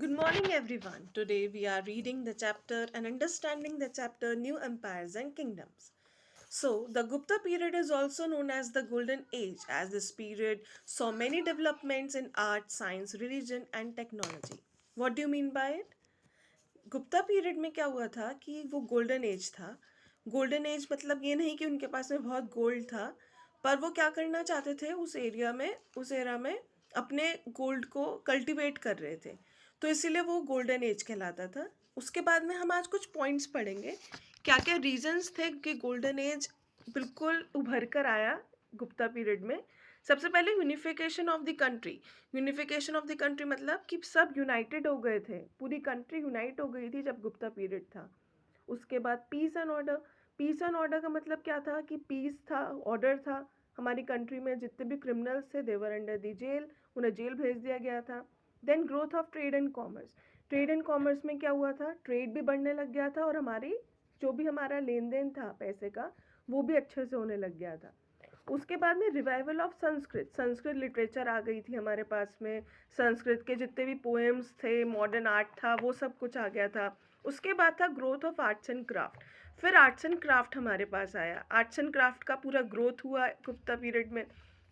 Good morning, everyone. Today we are reading the chapter and understanding the chapter New Empires and Kingdoms. So, the Gupta period is also known as the Golden Age, as this period saw many developments in art, science, religion, and technology. What do you mean by it? Gupta period में क्या हुआ था कि वो golden age था। Golden age मतलब ये नहीं कि उनके पास में बहुत गोल्ड था, पर वो क्या करना चाहते थे उस एरिया में, उस एरा में अपने गोल्ड को कल्टीवेट कर रहे थे, तो इसीलिए वो गोल्डन एज कहलाता था। उसके बाद में हम आज कुछ पॉइंट्स पढ़ेंगे, क्या क्या रीजंस थे कि गोल्डन एज बिल्कुल उभर कर आया गुप्ता पीरियड में। सबसे पहले unification of the country. Unification of the country मतलब कि सब यूनाइटेड हो गए थे, पूरी कंट्री यूनाइट हो गई थी जब गुप्ता पीरियड था। उसके बाद peace and order. Peace and order का मतलब क्या था कि पीस था, ऑर्डर था। हमारी कंट्री में जितने भी क्रिमिनल्स थे देवर अंडर द जेल, उन्हें जेल भेज दिया गया था। Then growth of trade and commerce. Trade and commerce में क्या हुआ था, ट्रेड भी बढ़ने लग गया था और हमारी जो भी हमारा लेन देन था पैसे का वो भी अच्छे से होने लग गया था। उसके बाद में revival of Sanskrit, Sanskrit literature आ गई थी हमारे पास में। संस्कृत के जितने भी पोएम्स थे, मॉडर्न आर्ट था, वो सब कुछ आ गया था। उसके बाद था growth of arts and craft. फिर आर्ट्स एंड क्राफ्ट हमारे पास आया। आर्ट्स एंड क्राफ्ट का पूरा ग्रोथ हुआ गुप्ता पीरियड में,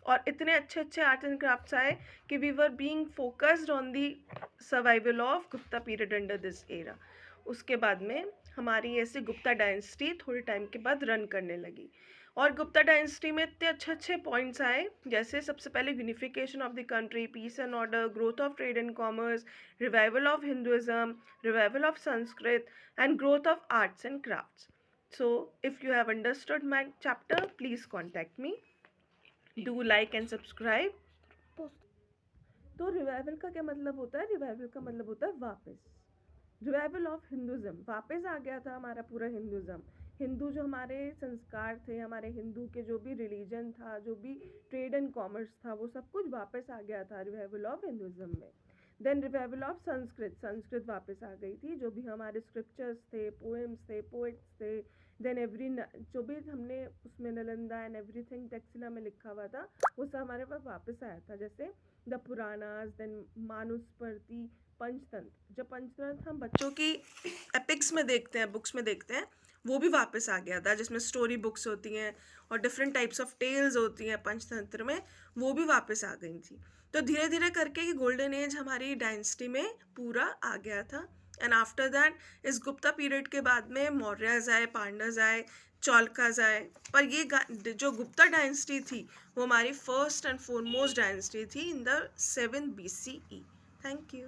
और इतने अच्छे अच्छे आर्ट्स एंड क्राफ्ट्स आए कि we were being focused on the survival of Gupta period under this era. उसके बाद में हमारी ऐसे गुप्ता डायनेस्टी थोड़े टाइम के बाद रन करने लगी। और गुप्ता डायनेस्टी में इतने अच्छे अच्छे पॉइंट्स आए, जैसे सबसे पहले unification of the country, peace and order, growth of trade and commerce, revival of Hinduism, revival of Sanskrit, and growth of arts and crafts. So, if you have understood my chapter, please contact me. Do like and subscribe. तो revival का क्या मतलब होता है? Revival का मतलब होता है वापस। रिवाइवल ऑफ हिंदुज़म, वापस आ गया था हमारा पूरा हिंदुज़म। हिंदू जो हमारे संस्कार थे, हमारे हिंदू के जो भी रिलीजन था, जो भी ट्रेड एंड कॉमर्स था, वो सब कुछ वापस आ गया था रिवाइवल ऑफ हिंदुज़म में। Then revival of Sanskrit, Sanskrit वापस आ गई थी। जो भी हमारे स्क्रिप्चर्स थे, पोएम्स थे, पोइट्स थे, देन जो भी हमने उसमें नालंदा एंड एवरीथिंग टैक्सिला में लिखा हुआ था, वो सब हमारे पास वापस आया था। जैसे द पुराणास, देन मानुस्मृति, पंचतंत्र। जब पंचतंत्र हम बच्चों की एपिक्स में देखते हैं, बुक्स में देखते हैं, वो भी वापस आ गया था, जिसमें स्टोरी बुक्स होती हैं और डिफरेंट टाइप्स ऑफ टेल्स होती हैं पंचतंत्र में, वो भी वापस आ गई थी। तो धीरे धीरे करके ये गोल्डन एज हमारी डायनेस्टी में पूरा आ गया था। एंड आफ्टर दैट इस गुप्ता पीरियड के बाद में मौर्यज आए, पांड्यज आए, चौलकाज आए। पर ये जो गुप्ता डायनेस्टी थी वो हमारी फर्स्ट एंड फॉरमोस्ट डायनेस्टी थी in the 7 BCE. Thank you.